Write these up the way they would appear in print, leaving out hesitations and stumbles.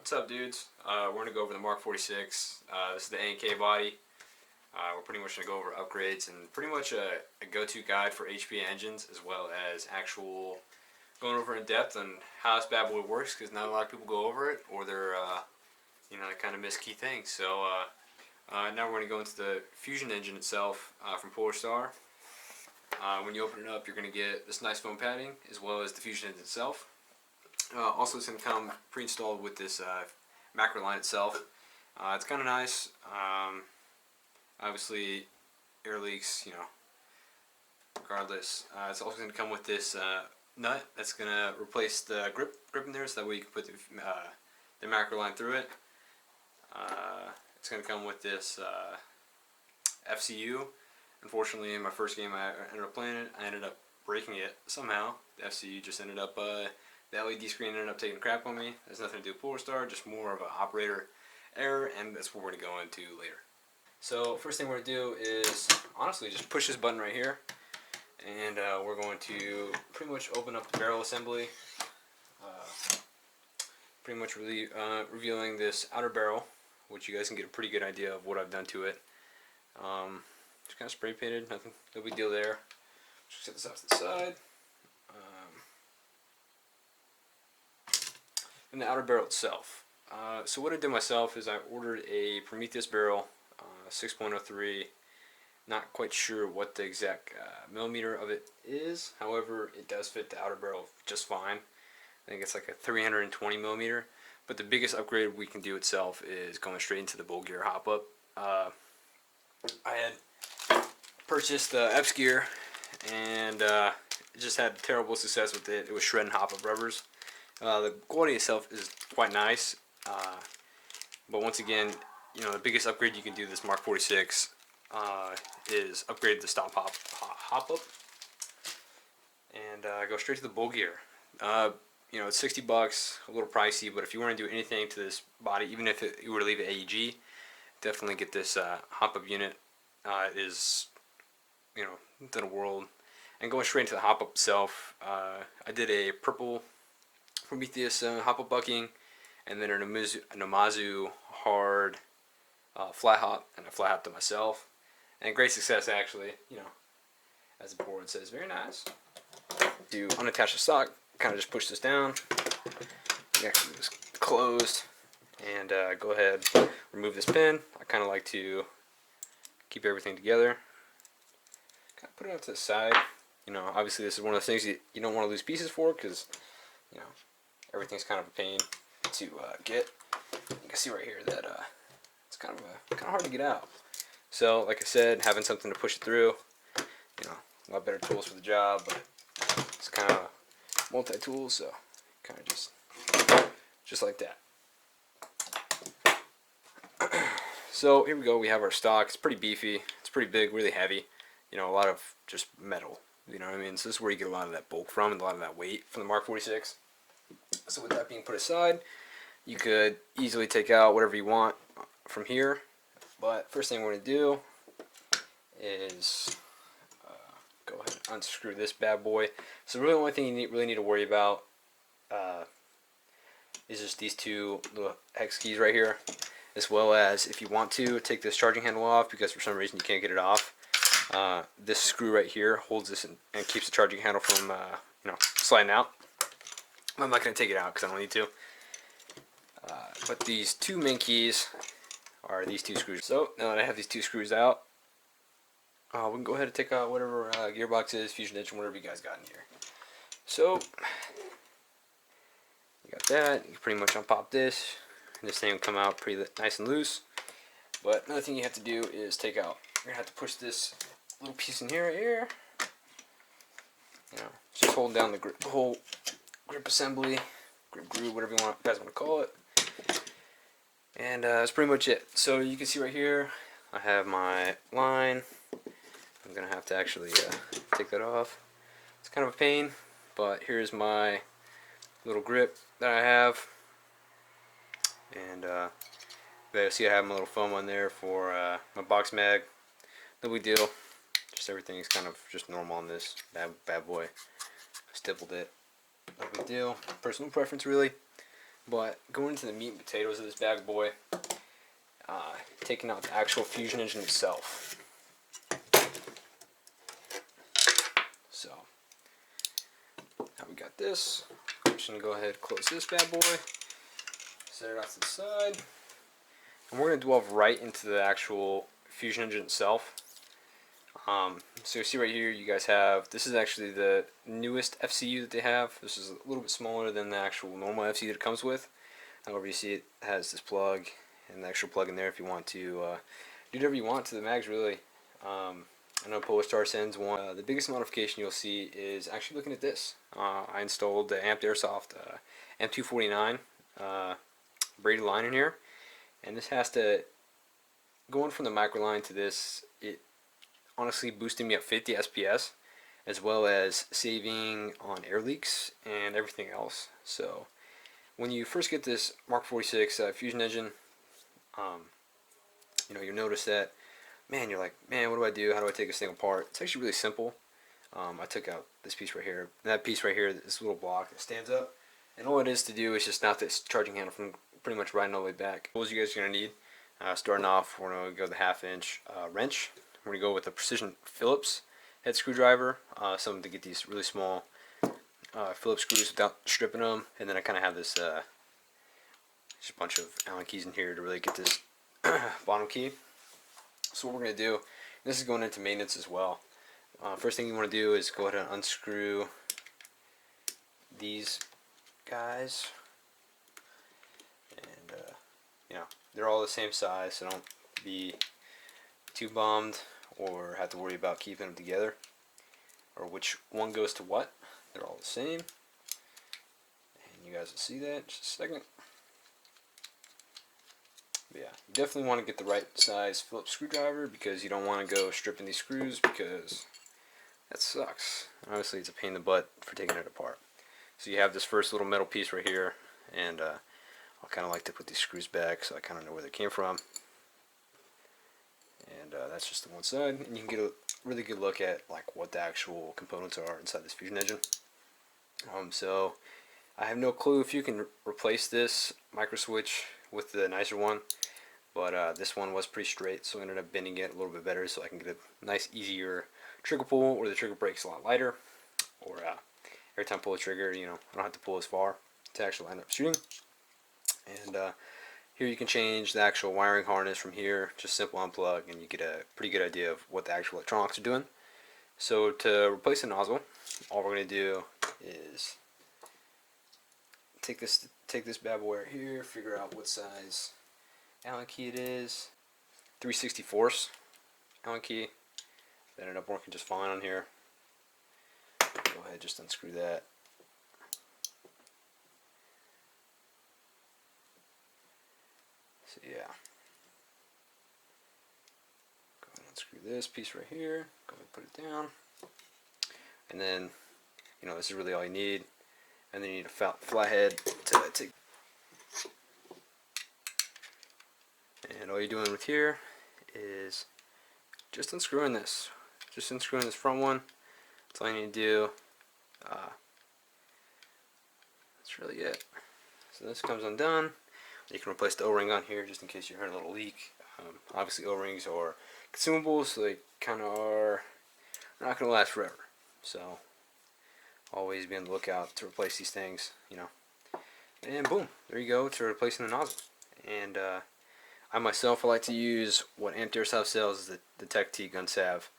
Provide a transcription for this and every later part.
What's up, dudes? We're going to go over the Mark 46. This is the A&K body. We're pretty much going to go over upgrades and pretty much a go-to guide for HP engines, as well as actual going over in depth on how this bad boy works, because not a lot of people go over it, or they're they kind of miss key things. So now we're going to go into the Fusion engine itself from Polarstar. When you open it up, you're going to get this nice foam padding, as well as the Fusion engine itself. Also, it's going to come pre-installed with this macro line itself. It's kind of nice. Obviously, air leaks, regardless. It's also going to come with this nut that's going to replace the grip in there, so that way you can put the macro line through it. It's going to come with this FCU. Unfortunately, in my first game I ended up playing it, I ended up breaking it somehow. The FCU just ended up, the LED screen ended up taking crap on me. It has nothing to do with Polarstar, just more of an operator error, and that's what we're going to go into later. So first thing we're going to do is, honestly, just push this button right here, and we're going to pretty much open up the barrel assembly, pretty much really revealing this outer barrel, which you guys can get a pretty good idea of what I've done to it. Just kind of spray painted, nothing, no big deal there. Just set this off to the side. And the outer barrel itself. So what I did myself is I ordered a Prometheus barrel, 6.03. Not quite sure what the exact millimeter of it is. However, it does fit the outer barrel just fine. I think it's like a 320 millimeter. But the biggest upgrade we can do itself is going straight into the bullgear hop-up. I had purchased the Epps gear, and just had terrible success with it. It was shredding hop-up rubbers. The quality itself is quite nice, but once again, the biggest upgrade you can do this Mark 46 is upgrade the stop hop-up, and go straight to the bull gear. It's $60, a little pricey, but if you want to do anything to this body, even if you were to leave it AEG, definitely get this hop-up unit. Is within a world. And going straight into the hop-up itself, I did a purple Prometheus hop-up bucking, and then a namzu hard flat hop, and I flat hopped it myself, and great success actually. As the board says, very nice. To unattach the stock, kind of just push this down. You actually just closed, and go ahead, remove this pin. I kind of like to keep everything together. Kind of put it out to the side. Obviously this is one of those things you don't want to lose pieces for, because everything's kind of a pain to get. You can see right here that it's kind of hard to get out. So like I said, having something to push it through, a lot better tools for the job, but it's kind of multi-tool, so kind of just like that. So here we go, we have our stock. It's pretty beefy, it's pretty big, really heavy, a lot of just metal, So this is where you get a lot of that bulk from, and a lot of that weight from the Mark 46. So with that being put aside, you could easily take out whatever you want from here, but first thing we're going to do is go ahead and unscrew this bad boy. So really the only thing you really need to worry about is just these two little hex keys right here, as well as if you want to take this charging handle off because for some reason you can't get it off. This screw right here holds this and keeps the charging handle from sliding out. I'm not going to take it out because I don't need to. But these two main keys are these two screws. So now that I have these two screws out, we can go ahead and take out whatever gearbox is, fusion engine, whatever you guys got in here. So you got that. You can pretty much unpop this, and this thing will come out pretty nice and loose. But another thing you have to do is take out. You're gonna have to push this little piece in here. Just hold down the whole grip assembly, grip groove, whatever you guys want to call it. And that's pretty much it. So you can see right here, I have my line. I'm gonna have to actually take that off. It's kind of a pain, but here's my little grip that I have. And you see I have my little foam on there for my box mag. No big deal. Just everything's kind of just normal on this bad boy. I stippled it. No big deal. Personal preference really. But going into the meat and potatoes of this bad boy, taking out the actual fusion engine itself. So now we got this. I'm just gonna go ahead and close this bad boy, set it off to the side, and we're gonna delve right into the actual fusion engine itself. So you see right here, you guys have, this is actually the newest FCU that they have. This is a little bit smaller than the actual normal FCU that it comes with. However, you see it has this plug and the extra plug in there if you want to do whatever you want to the mags, really. I know Polarstar sends one. The biggest modification you'll see is actually looking at this. I installed the AIRSOFT M249 braided line in here, and this has to, going from the micro line to this, it honestly boosted me up 50 SPS, as well as saving on air leaks and everything else. So when you first get this Mark 46 fusion engine, you'll notice that, man, you're like, man, what do I do? How do I take this thing apart? It's actually really simple. I took out this piece right here, and that piece right here, this little block that stands up, and all it is to do is just snap this charging handle from pretty much riding all the way back. Tools you guys are going to need, starting off, we're going to go with the 1/2-inch wrench. We're going to go with a precision Phillips head screwdriver, something to get these really small Phillips screws without stripping them, and then I kind of have this just a bunch of Allen keys in here to really get this bottom key. So what we're going to do, this is going into maintenance as well. First thing you want to do is go ahead and unscrew these guys, and they're all the same size, so don't be too bummed or have to worry about keeping them together or which one goes to what. They're all the same, and you guys will see that in just a second. But yeah, you definitely want to get the right size Phillips screwdriver, because you don't want to go stripping these screws, because that sucks. Obviously it's a pain in the butt for taking it apart. So you have this first little metal piece right here, and I'll kind of like to put these screws back so I kind of know where they came from. And that's just the one side, and you can get a really good look at like what the actual components are inside this fusion engine. So I have no clue if you can replace this micro switch with the nicer one, but this one was pretty straight, so I ended up bending it a little bit better so I can get a nice easier trigger pull, or the trigger break's a lot lighter, or every time I pull the trigger, I don't have to pull as far to actually end up shooting. And here you can change the actual wiring harness from here, just simple unplug, and you get a pretty good idea of what the actual electronics are doing. So to replace the nozzle, all we're going to do is take this bad boy right here, figure out what size Allen key it is. 3/64 Allen key. That ended up working just fine on here. Go ahead, just unscrew that. So yeah, go ahead and unscrew this piece right here. Go ahead and put it down, and then this is really all you need. And then you need a flathead to take. And all you're doing with here is just unscrewing this. Just unscrewing this front one. That's all you need to do. That's really it. So this comes undone. You can replace the O-ring on here just in case you heard a little leak. Obviously O-rings are consumables, so they kind of are not going to last forever. So always be on the lookout to replace these things, And boom, there you go, to replacing the nozzle. And I myself like to use what AIRSOFT sells, the Tech T gun salve,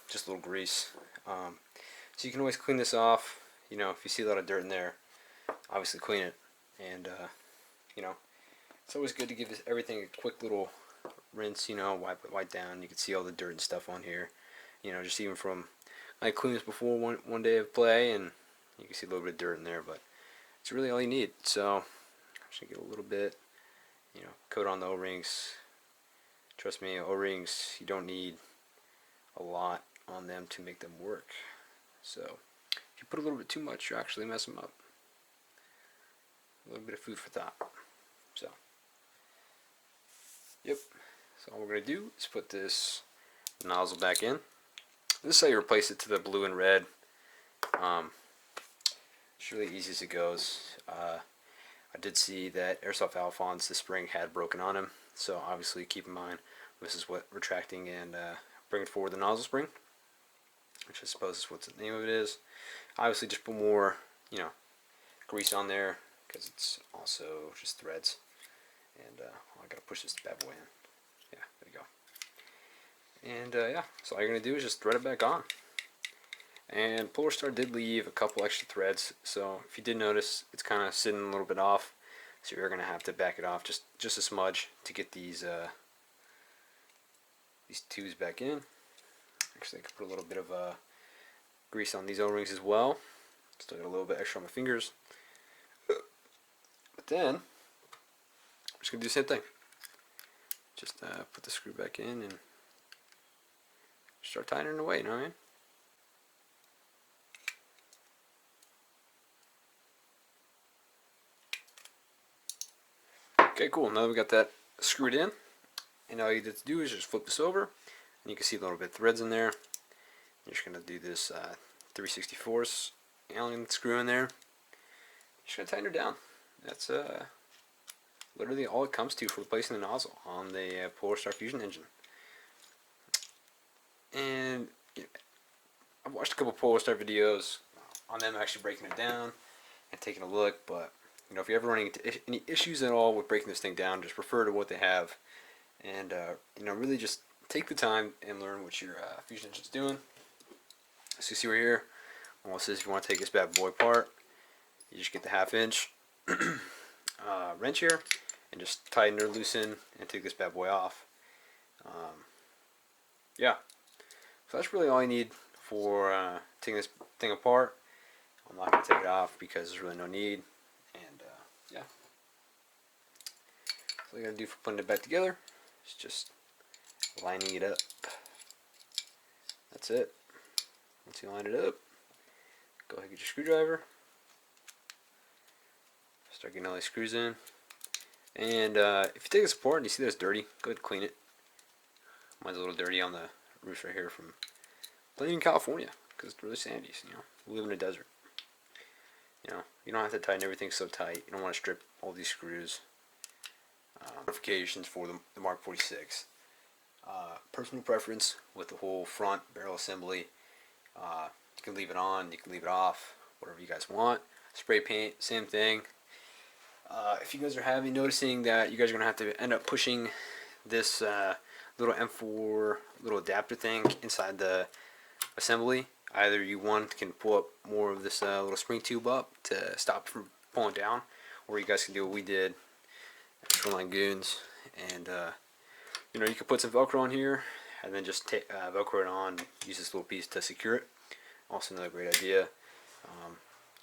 just a little grease. So you can always clean this off. If you see a lot of dirt in there, obviously clean it. And it's always good to give everything a quick little rinse. Wipe down. You can see all the dirt and stuff on here. Just even from, I cleaned this before one day of play, and you can see a little bit of dirt in there, but it's really all you need. So I'm just gonna get a little bit, coat on the O-rings. Trust me, O-rings, you don't need a lot on them to make them work. So if you put a little bit too much, you actually mess them up. A little bit of food for thought. So yep. So all we're gonna do is put this nozzle back in. This is how you replace it to the blue and red. It's really easy as it goes. I did see that AIRSOFT Alphonse, the spring had broken on him, so obviously keep in mind this is what retracting and bringing forward the nozzle spring, which I suppose is what the name of it is. Obviously just put more, grease on there because it's also just threads. And I gotta push this bad boy in. Yeah, there you go. And yeah, so all you're gonna do is just thread it back on. And Polarstar did leave a couple extra threads, so if you did notice, it's kind of sitting a little bit off. So you're gonna have to back it off just a smudge to get these tubes back in. Actually, I could put a little bit of grease on these O-rings as well. Still got a little bit extra on my fingers. But then, I'm just going to do the same thing. Just put the screw back in and start tightening away, you know what I mean? Okay, cool. Now that we got that screwed in, and all you have to do is just flip this over, and you can see a little bit of threads in there. You're just going to do this 3/64 Allen screw in there. You're just going to tighten her down. That's literally all it comes to for replacing the nozzle on the Polarstar Fusion engine. And I've watched a couple Polarstar videos on them actually breaking it down and taking a look, but if you're ever running into any issues at all with breaking this thing down, just refer to what they have, and really just take the time and learn what your Fusion engine's doing. So you see right here, well, it says if you want to take this bad boy apart, you just get the 1/2 inch wrench here and just tighten or loosen and take this bad boy off. Yeah, so that's really all you need for taking this thing apart. I'm not going to take it off because there's really no need. And yeah, so all you got to do for putting it back together is just lining it up. That's it. Once you line it up, go ahead and get your screwdriver. Start getting all these screws in. And if you take this apart and you see that it's dirty, go ahead and clean it. Mine's a little dirty on the roof right here from playing in California because it's really sandy. So, we live in a desert. You don't have to tighten everything so tight. You don't want to strip all these screws. Modifications for the Mark 46. Personal preference with the whole front barrel assembly. You can leave it on, you can leave it off, whatever you guys want. Spray paint, same thing. If you guys are noticing that you guys are going to have to end up pushing this little M4 little adapter thing inside the assembly, either you can pull up more of this little spring tube up to stop it from pulling down, or you guys can do what we did at Shoreline Goons, and you can put some Velcro on here and then just Velcro it on, use this little piece to secure it. Also another great idea.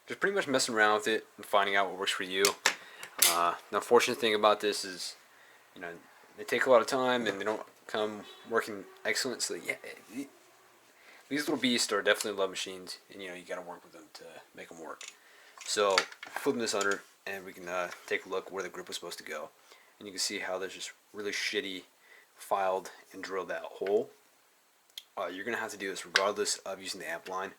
Just pretty much messing around with it and finding out what works for you. The unfortunate thing about this is, they take a lot of time and they don't come working excellent. So yeah, these little beasts are definitely love machines, and you got to work with them to make them work. So flipping this under, and we can take a look where the grip was supposed to go, and you can see how there's just really shitty filed and drilled out hole. You're gonna have to do this regardless of using the amp line.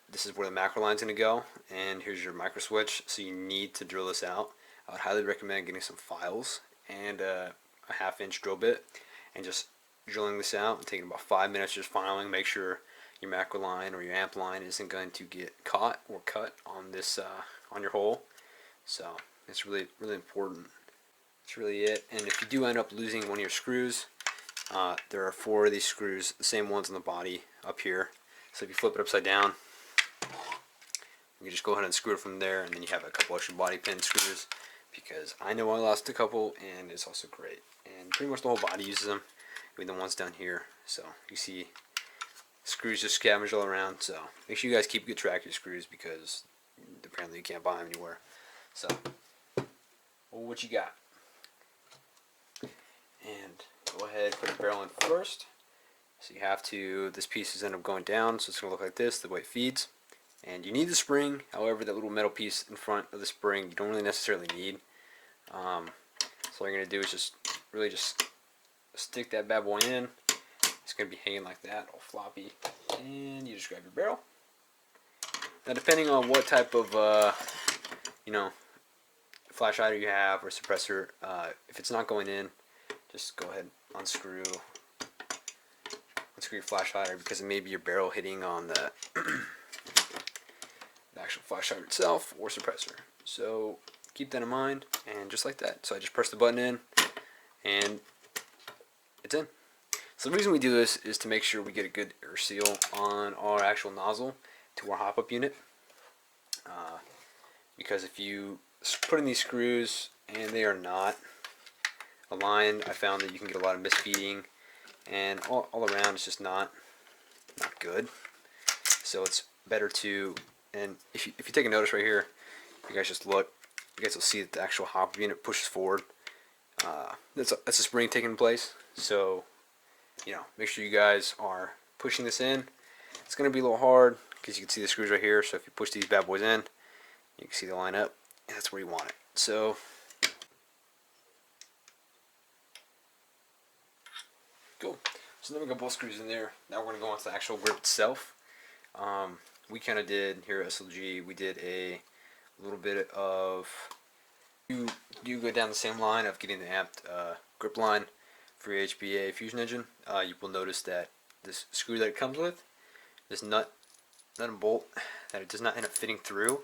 This is where the macro line's gonna go, and here's your micro switch. So you need to drill this out. I would highly recommend getting some files and a 1/2 inch drill bit, and just drilling this out and taking about 5 minutes just filing. Make sure your macro line or your amp line isn't going to get caught or cut on this on your hole. So it's really important. That's really it. And if you do end up losing one of your screws, there are 4 of these screws, the same ones on the body up here. So if you flip it upside down, you just go ahead and screw it from there, and then you have a couple extra body pin screws, because I know I lost a couple, and it's also great. And pretty much the whole body uses them, even the ones down here. So you see screws just scavenged all around. So make sure you guys keep good track of your screws, because apparently you can't buy them anywhere. So, well, what you got? And go ahead, put the barrel in first. So you have to, this piece is end up going down, so it's going to look like this, the way it feeds. And you need the spring. However, that little metal piece in front of the spring you don't really necessarily need. So all you're going to do is just stick that bad boy in. It's going to be hanging like that, all floppy. And you just grab your barrel. Now, depending on what type of flash hider you have or suppressor, if it's not going in, just go ahead and unscrew your flash hider, because it may be your barrel hitting on the, the actual flash hider itself or suppressor. So keep that in mind, and just like that. So I just press the button in, and it's in. So the reason we do this is to make sure we get a good air seal on our actual nozzle to our hop-up unit. Because if you put in these screws and they are not aligned, I found that you can get a lot of misfeeding, and all around it's just not good. So it's better to, and if you take a notice right here, you guys just look, you guys will see that the actual hop unit pushes forward. That's a spring taking place. So make sure you guys are pushing this in. It's going to be a little hard because you can see the screws right here. So if you push these bad boys in, you can see they line up, and that's where you want it. So cool. So then we got both screws in there. Now we're going to go on to the actual grip itself. We kind of did here at SLG, we did a little bit of, you go down the same line of getting the amped grip line for your HBA fusion engine. You will notice that this screw that it comes with, this nut and bolt, that it does not end up fitting through.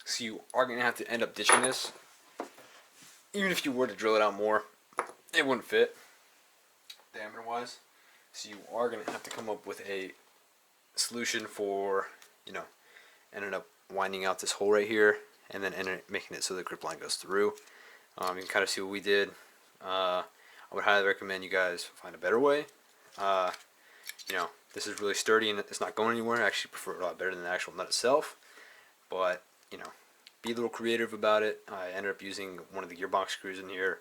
So you are going to have to end up ditching this. Even if you were to drill it out more, it wouldn't fit diameter wise. So you are going to have to come up with a solution for, ending up winding out this hole right here, and then making it so the grip line goes through. You can kind of see what we did. I would highly recommend you guys find a better way. This is really sturdy and it's not going anywhere. I actually prefer it a lot better than the actual nut itself. But, be a little creative about it. I ended up using one of the gearbox screws in here,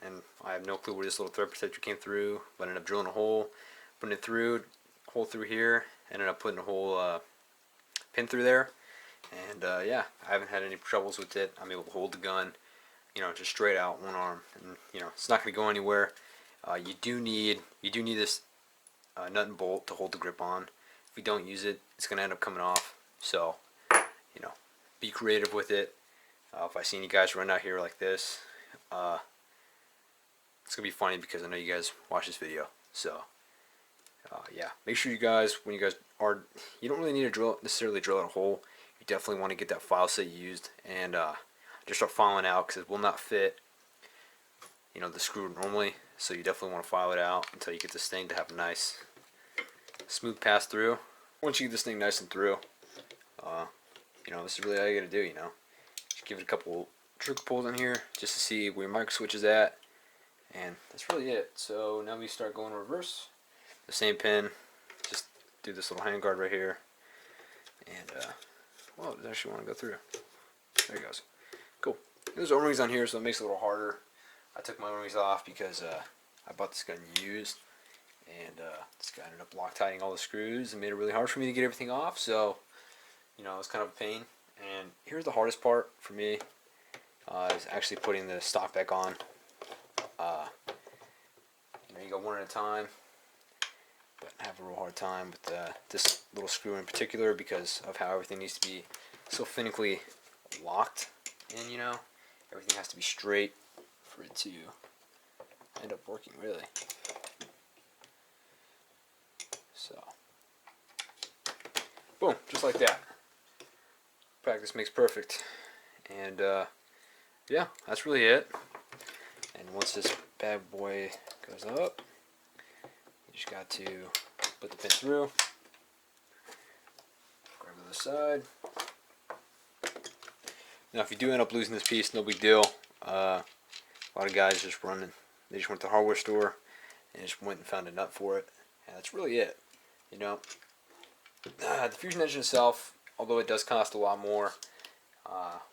and I have no clue where this little thread protector came through, but I ended up drilling a hole, putting it through, hole through here, ended up putting a whole pin through there. And yeah, I haven't had any troubles with it. I'm able to hold the gun, just straight out one arm, and it's not going to go anywhere. You do need this nut and bolt to hold the grip on. If you don't use it, it's going to end up coming off. So, be creative with it. If I see any guys run out here like this, it's going to be funny because I know you guys watch this video. So, yeah, make sure you guys, when you guys are, you don't really need to necessarily drill out a hole. You definitely want to get that file set you used and just start filing out, because it will not fit, the screw normally. So you definitely want to file it out until you get this thing to have a nice smooth pass through. Once you get this thing nice and through, this is really all you got to do. Just give it a couple trick pulls in here just to see where your micro switch is at, and that's really it. So now we start going reverse. The same pin, just do this little hand guard right here, and well, it actually want to go through. There it goes. Cool. There's O-rings on here, so it makes it a little harder. I took my O-rings off because I bought this gun used, and this guy ended up Loctiting all the screws and made it really hard for me to get everything off. So, it's kind of a pain. And here's the hardest part for me, is actually putting the stock back on. You go one at a time, but I have a real hard time with this little screw in particular because of how everything needs to be so finically locked in. Everything has to be straight for it to end up working, really. So, boom, just like that. Practice makes perfect. And yeah, that's really it. And once this bad boy goes up, you just got to put the pin through, grab the other side. Now if you do end up losing this piece, no big deal. A lot of guys just they just went to the hardware store and just went and found a nut for it, and that's really it. The fusion engine itself, although it does cost a lot more,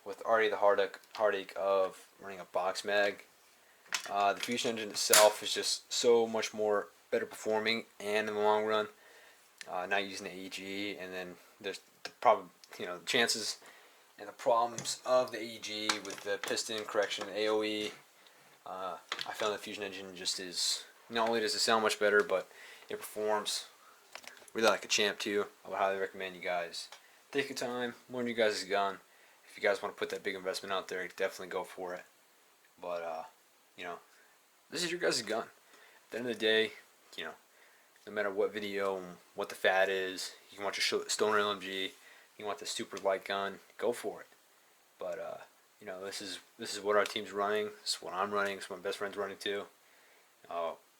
with already the heartache of running a box mag, the fusion engine itself is just so much more better performing, and in the long run, not using the AEG, and then there's the chances and the problems of the AEG with the piston correction, AOE. I found the fusion engine just is, not only does it sound much better, but it performs really like a champ too. I would highly recommend you guys take your time, learn you guys' gun. If you guys want to put that big investment out there, definitely go for it. But you know, this is your guys' gun. At the end of the day, you know, no matter what video and what the fad is, you can want your stoner LMG, you want the super light gun, go for it. But you know, this is what our team's running. This is what I'm running. This is what my best friend's running too.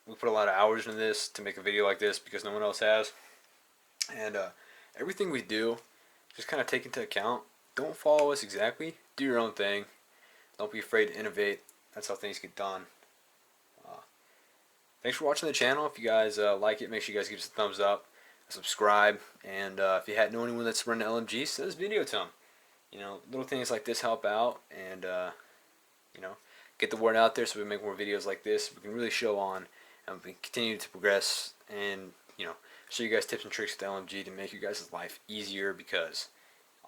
We put a lot of hours into this to make a video like this because no one else has. And everything we do, just kind of take into account. Don't follow us exactly. Do your own thing. Don't be afraid to innovate. That's how things get done. Thanks for watching the channel. If you guys like it, make sure you guys give us a thumbs up, subscribe, and if you know anyone that's running LMG, send this video to them. You know, little things like this help out, and you know, get the word out there so we make more videos like this. We can really show on, and we continue to progress, and you know, show you guys tips and tricks with LMG to make you guys' life easier. Because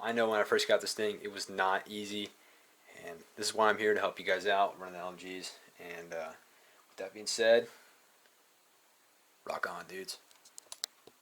I know when I first got this thing, it was not easy, and this is why I'm here to help you guys out running the LMGs. And with that being said, rock on, dudes.